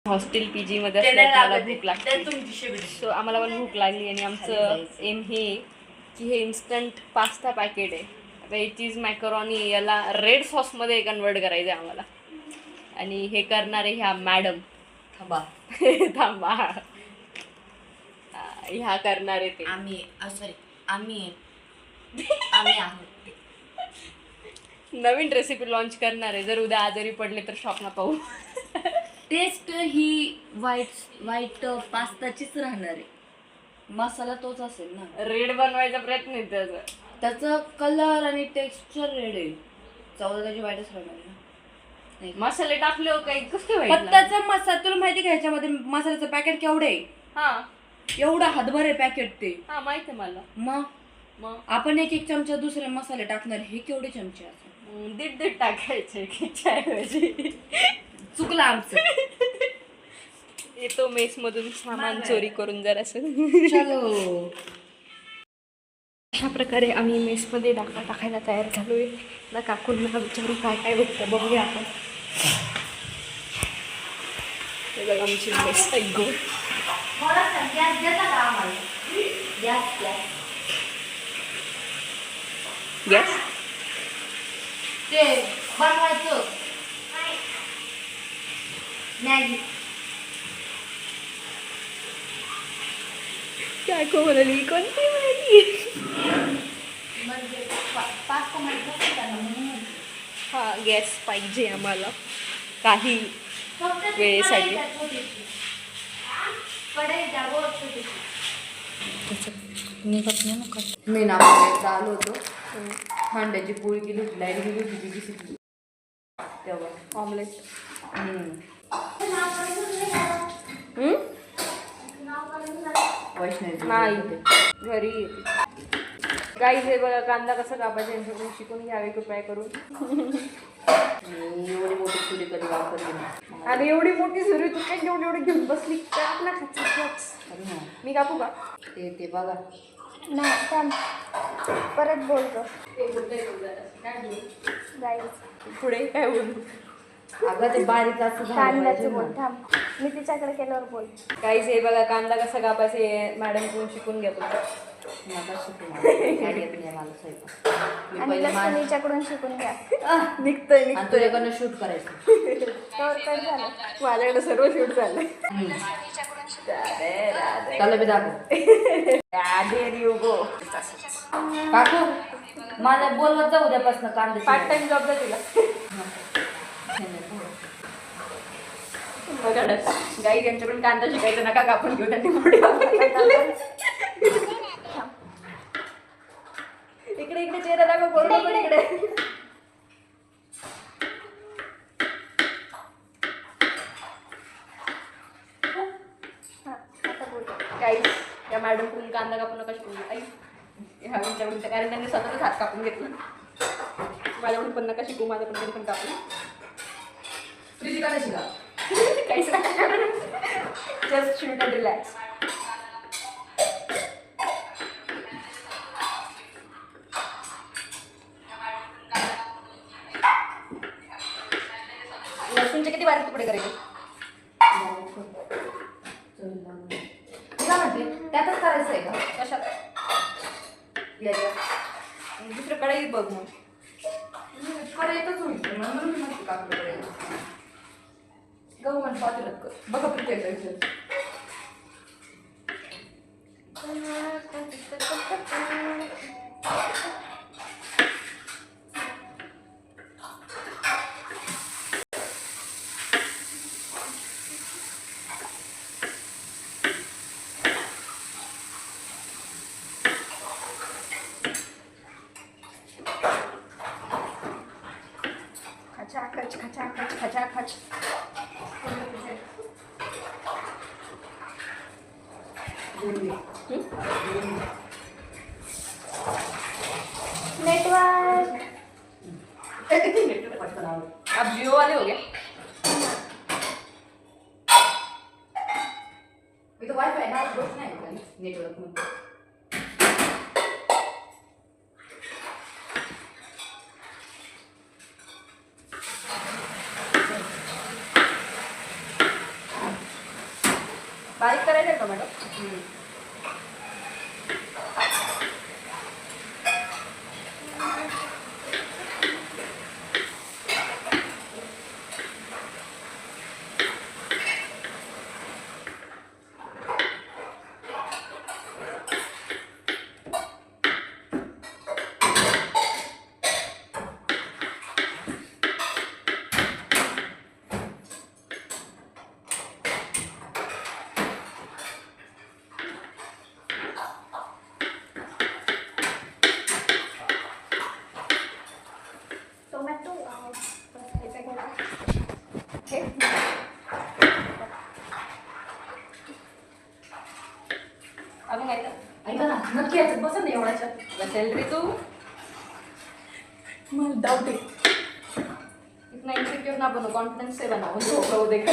Hostel PG मध्ये असल्यामुळे भूक लागते. सो आम्हाला पण भूक लागली आणि आमचं एम हे की हे इन्स्टंट पास्ता पॅकेट आहे. आता हे चीज मॅकरॉनी याला रेड सॉसमध्ये कन्वर्ट करायचं आहे आम्हाला. आणि हे करणारे ह्या मॅडम थांबा ह्या करणारे ते आम्ही आहोत. नवीन रेसिपी लॉन्च करणार आहे. जर उद्या आजारी पडले तर शॉपला पाहू. टेस्ट ही व्हाईट पास्ताचीच राहणार आहे. मसाला तोच असेल ना. रेड बनवायचा प्रयत्न आहे त्याचा कलर आणि टेक्स्चर रेड आहे. चव त्याची व्हाईटच राहणार आहे ना. मसाले टाकले हो काही कसं पत्ताचा मसाला तुला माहिती का ह्याच्यामध्ये मसाल्याचं पॅकेट केवढं आहे? हा एवढा हातभर आहे पॅकेट ते. हा माहिती आहे मला. मग आपण एक चमचा दुसरे मसाले टाकणार. हे केवढे चमचे असतात? दीड टाकायचे ऐवजी. चुकलं आमचं. येतो मेस मधून सामान चोरी करून जरा असं. अशा प्रकारे आम्ही मेसमध्ये टाकायला तयार झालोय ना. काकूंना विचारू काय काय बघतं बघूया आपण. हे बघा आमची मेस ऐकू. गॅस ते बनवायचं मॅगी. काकू म्हणाली कोणती मॅगी? म्हणजे पास्ता माहिती. हा गॅस पाहिजे आम्हाला काही वेळेसाठी. मी ना आलो होतो. अंड्याची पोळी केली होती. लाईट गेली होती. तेव्हा ऑमलेट. वैष्णवी नाही घरी येते. काही हे बघा कांदा कसा कापायचा यांच्याकडून शिकून घ्यावे कृपया करून. एवढी मोठी सुरी कधी वापरली नाही. आणि एवढी मोठी सुरी तू काय एवढी घेऊन बसली ना खायचं. मी कापू का? ते बघा नाही थांब परत बोलतो. पुढे काय बोलू? अगं ते बारीक असं कांद्याचं बोल. थांब मी तिच्याकडे केल्यावर बोल. काहीच हे बघा कांदा कसा कापायचा हे मॅडम कडून शिकून घ्या तुम्ही. आणि लसूण हिच्याकडून शिकून घ्या. निघतंय तुझ्याकडनं शूट करायचं. तर काय झालं? माझ्याकडे सर्व शूट झालंय. त्याला बी दाखव. काकू मला बोलवत जा उद्यापासून कांदे. पार्ट टाइम जॉब द्या तिला. गाई यांच्याकडून कांदा शिकायचा नका कापून घेऊ. त्यांनी मोठी इकडे इकडे चेहरा दाखव. बरोबर इकडे काही त्या मॅडम कडून कांदा कापून नका शिकून आई ह्या यांच्याकडून. कारण त्यांनी स्वतःच हात कापून घेतला. माझ्याकडून पण नका शिकू. माझ्या पण कापून काहीच जस्ट शूट अँड रिलॅक्स. लसूणचे किती बारीक तुकडे करायचे? त्यातच करायचं आहे का? कशात? दुसरं कढईत बघ मग. कढईतच होईल म्हणून मी म्हणते काकडे गहू आणि पातेल्यात कर. बघा प्रत्येक खचाखच खचाखच खचाखच. नेटवर्क अब जियो वाले हो गया. इथं वायफाय ना गोष्ट नाही नेटवर्क मध्ये. बारीक करायचं आहे टोमॅटो. टोमॅटो अजून काय ऐका ना, नक्की याच्यात बसा ना एवढ्याच्या बसेल रे तू. मला डाऊट आहे. इतना इनसिक्योर ना बनव, कॉन्फिडन्स से बनाओ. झोपडं देखा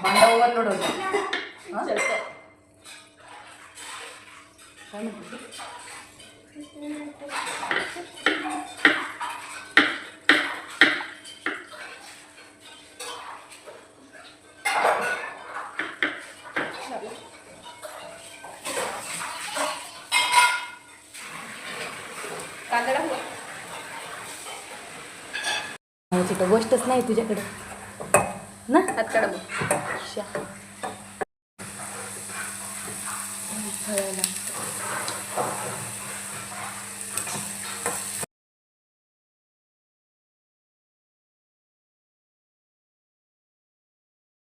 भांडा ओव्हरलोड होतो. चलतं. काय म्हणते? कांदा टाकू याची तर गोष्टच नाही तुझ्याकडे ना. हात काढा मग.